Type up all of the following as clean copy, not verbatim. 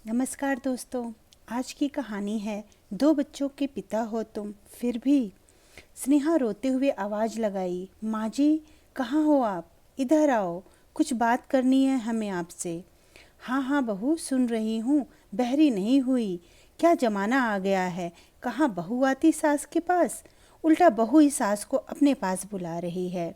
नमस्कार दोस्तों। आज की कहानी है दो बच्चों के पिता हो तुम फिर भी। स्नेहा रोते हुए आवाज़ लगाई, माँ जी कहाँ हो आप? इधर आओ, कुछ बात करनी है हमें आपसे। हाँ हाँ बहू, सुन रही हूँ, बहरी नहीं हुई। क्या ज़माना आ गया है, कहाँ बहू आती सास के पास, उल्टा बहू ही सास को अपने पास बुला रही है।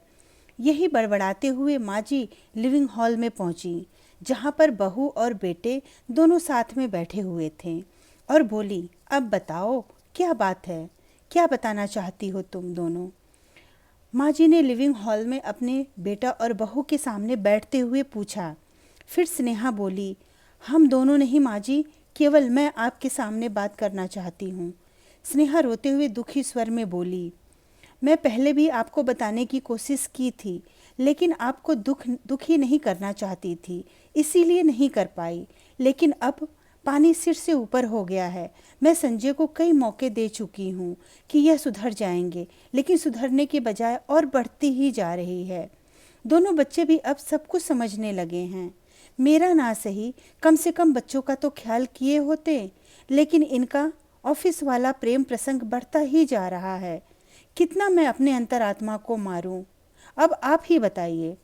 यही बड़बड़ाते हुए माँ जी लिविंग हॉल में पहुंची, जहाँ पर बहू और बेटे दोनों साथ में बैठे हुए थे, और बोली, अब बताओ क्या बात है, क्या बताना चाहती हो तुम दोनों? माँ जी ने लिविंग हॉल में अपने बेटा और बहू के सामने बैठते हुए पूछा। फिर स्नेहा बोली, हम दोनों नहीं माँ जी, केवल मैं आपके सामने बात करना चाहती हूँ। स्नेहा रोते हुए दुखी स्वर में बोली, मैं पहले भी आपको बताने की कोशिश की थी, लेकिन आपको दुखी नहीं करना चाहती थी, इसीलिए नहीं कर पाई। लेकिन अब पानी सिर से ऊपर हो गया है। मैं संजय को कई मौके दे चुकी हूँ कि यह सुधर जाएंगे, लेकिन सुधरने के बजाय और बढ़ती ही जा रही है। दोनों बच्चे भी अब सब कुछ समझने लगे हैं। मेरा ना सही, कम से कम बच्चों का तो ख्याल किए होते, लेकिन इनका ऑफिस वाला प्रेम प्रसंग बढ़ता ही जा रहा है। कितना मैं अपने अंतरात्मा को मारूं? अब आप ही बताइए।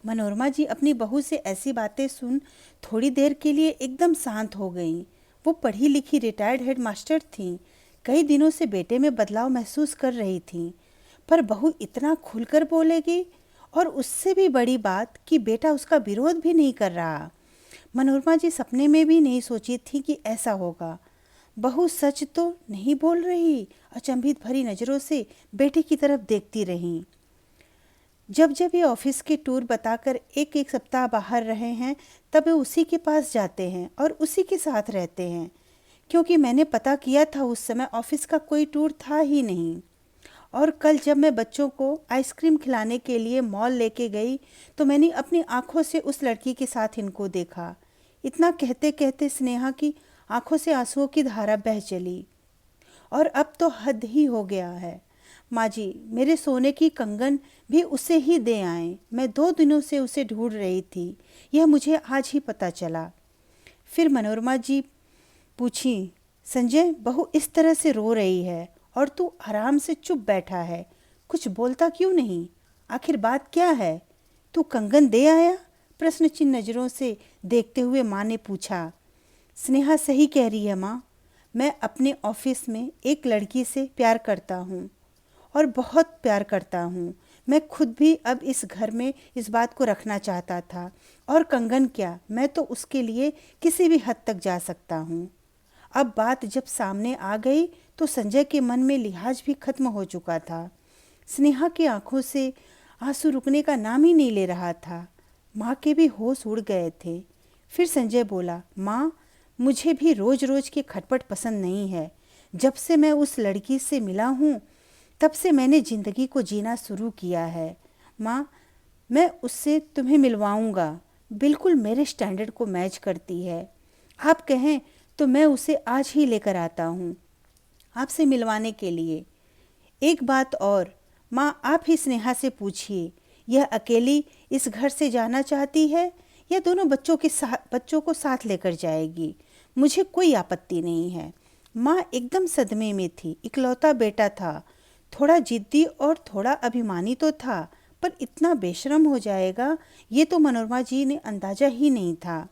मनोरमा जी अपनी बहू से ऐसी बातें सुन थोड़ी देर के लिए एकदम शांत हो गईं। वो पढ़ी लिखी रिटायर्ड हेड मास्टर थीं। कई दिनों से बेटे में बदलाव महसूस कर रही थीं, पर बहू इतना खुलकर बोलेगी, और उससे भी बड़ी बात कि बेटा उसका विरोध भी नहीं कर रहा। मनोरमा जी सपने में भी नहीं सोची थी कि ऐसा होगा। बहू सच तो नहीं बोल रही? अचंभित भरी नज़रों से बेटे की तरफ देखती रहीं। जब जब ये ऑफिस के टूर बताकर एक एक सप्ताह बाहर रहे हैं, तब वे उसी के पास जाते हैं और उसी के साथ रहते हैं, क्योंकि मैंने पता किया था उस समय ऑफिस का कोई टूर था ही नहीं। और कल जब मैं बच्चों को आइसक्रीम खिलाने के लिए मॉल लेके गई, तो मैंने अपनी आंखों से उस लड़की के साथ इनको देखा। इतना कहते कहते स्नेहा की आंखों से आंसुओं की धारा बह चली। और अब तो हद ही हो गया है। माँ जी, मेरे सोने की कंगन भी उसे ही दे आए। मैं 2 दिनों से उसे ढूंढ रही थी, यह मुझे आज ही पता चला। फिर मनोरमा जी पूछी, संजय बहू इस तरह से रो रही है और तू आराम से चुप बैठा है, कुछ बोलता क्यों नहीं? आखिर बात क्या है? तू कंगन दे आया? प्रश्न चिन्ह नज़रों से देखते हुए माँ ने पूछा। स्नेहा सही कह रही है माँ, मैं अपने ऑफिस में एक लड़की से प्यार करता हूँ, और बहुत प्यार करता हूँ। मैं खुद भी अब इस घर में इस बात को रखना चाहता था, और कंगन क्या, मैं तो उसके लिए किसी भी हद तक जा सकता हूँ। अब बात जब सामने आ गई तो संजय के मन में लिहाज भी खत्म हो चुका था। स्नेहा की आंखों से आंसू रुकने का नाम ही नहीं ले रहा था। माँ के भी होश उड़ गए थे। फिर संजय बोला, माँ मुझे भी रोज रोज की खटपट पसंद नहीं है। जब से मैं उस लड़की से मिला हूँ, तब से मैंने ज़िंदगी को जीना शुरू किया है। माँ, मैं उससे तुम्हें मिलवाऊंगा, बिल्कुल मेरे स्टैंडर्ड को मैच करती है। आप कहें तो मैं उसे आज ही लेकर आता हूँ आपसे मिलवाने के लिए। एक बात और, माँ आप ही स्नेहा से पूछिए, यह अकेली इस घर से जाना चाहती है या दोनों बच्चों को साथ लेकर जाएगी? मुझे कोई आपत्ति नहीं है। माँ एकदम सदमे में थी। इकलौता बेटा था, थोड़ा जिद्दी और थोड़ा अभिमानी तो था, पर इतना बेशर्म हो जाएगा ये तो मनोरमा जी ने अंदाजा ही नहीं था।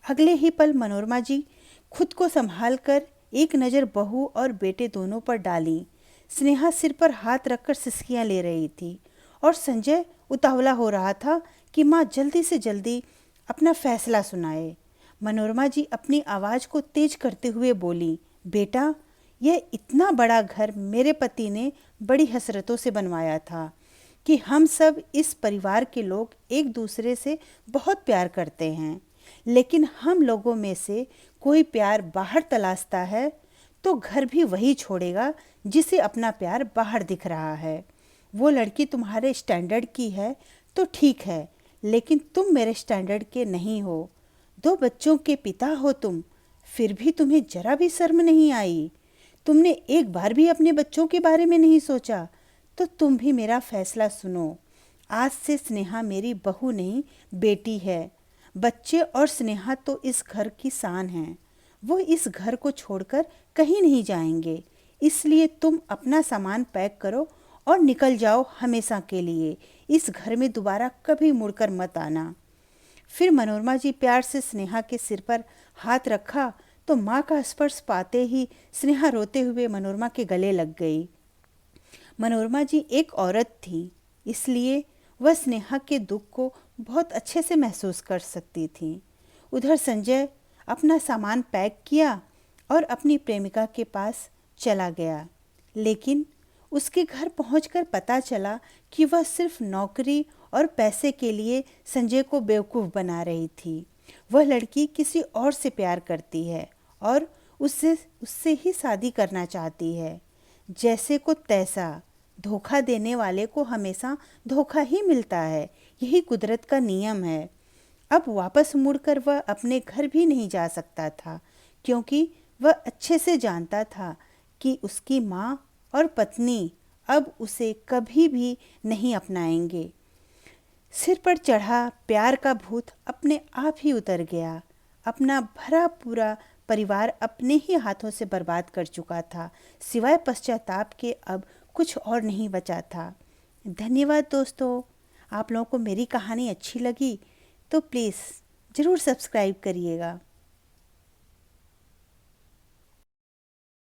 अगले ही पल मनोरमा जी खुद को संभाल कर एक नज़र बहू और बेटे दोनों पर डाली। स्नेहा सिर पर हाथ रखकर सिसकियां ले रही थी, और संजय उतावला हो रहा था कि माँ जल्दी से जल्दी अपना फैसला सुनाए। मनोरमा जी अपनी आवाज़ को तेज करते हुए बोली, बेटा यह इतना बड़ा घर मेरे पति ने बड़ी हसरतों से बनवाया था कि हम सब इस परिवार के लोग एक दूसरे से बहुत प्यार करते हैं, लेकिन हम लोगों में से कोई प्यार बाहर तलाशता है तो घर भी वही छोड़ेगा जिसे अपना प्यार बाहर दिख रहा है। वो लड़की तुम्हारे स्टैंडर्ड की है तो ठीक है, लेकिन तुम मेरे स्टैंडर्ड के नहीं हो। 2 बच्चों के पिता हो तुम, फिर भी तुम्हें जरा भी शर्म नहीं आई? तुमने एक बार भी अपने बच्चों के बारे में नहीं सोचा? तो तुम भी मेरा फैसला सुनो। आज से स्नेहा मेरी बहू नहीं, बेटी है। बच्चे और स्नेहा तो इस घर की शान हैं। वो इस घर को छोड़कर कहीं नहीं जाएंगे। इसलिए तुम अपना सामान पैक करो और निकल जाओ हमेशा के लिए। इस घर में दोबारा कभी मुड़कर मत आना। फिर मनोरमा जी प्यार से स्नेहा के सिर पर हाथ रखा तो माँ का स्पर्श पाते ही स्नेहा रोते हुए मनोरमा के गले लग गई। मनोरमा जी एक औरत थी, इसलिए वह स्नेहा के दुख को बहुत अच्छे से महसूस कर सकती थी। उधर संजय अपना सामान पैक किया और अपनी प्रेमिका के पास चला गया, लेकिन उसके घर पहुंचकर पता चला कि वह सिर्फ नौकरी और पैसे के लिए संजय को बेवकूफ़ बना रही थी। वह लड़की किसी और से प्यार करती है और उससे उससे ही शादी करना चाहती है। जैसे को तैसा, धोखा देने वाले को हमेशा धोखा ही मिलता है। यही कुदरत का नियम है। अब वापस मुड़कर वह अपने घर भी नहीं जा सकता था, क्योंकि वह अच्छे से जानता था कि उसकी माँ और पत्नी अब उसे कभी भी नहीं अपनाएंगे। सिर पर चढ़ा प्यार का भूत अपने आप ही उतर गया। अपना भरा पूरा परिवार अपने ही हाथों से बर्बाद कर चुका था। सिवाय पश्चाताप के अब कुछ और नहीं बचा था। धन्यवाद दोस्तों। आप लोगों को मेरी कहानी अच्छी लगी तो प्लीज़ ज़रूर सब्सक्राइब करिएगा।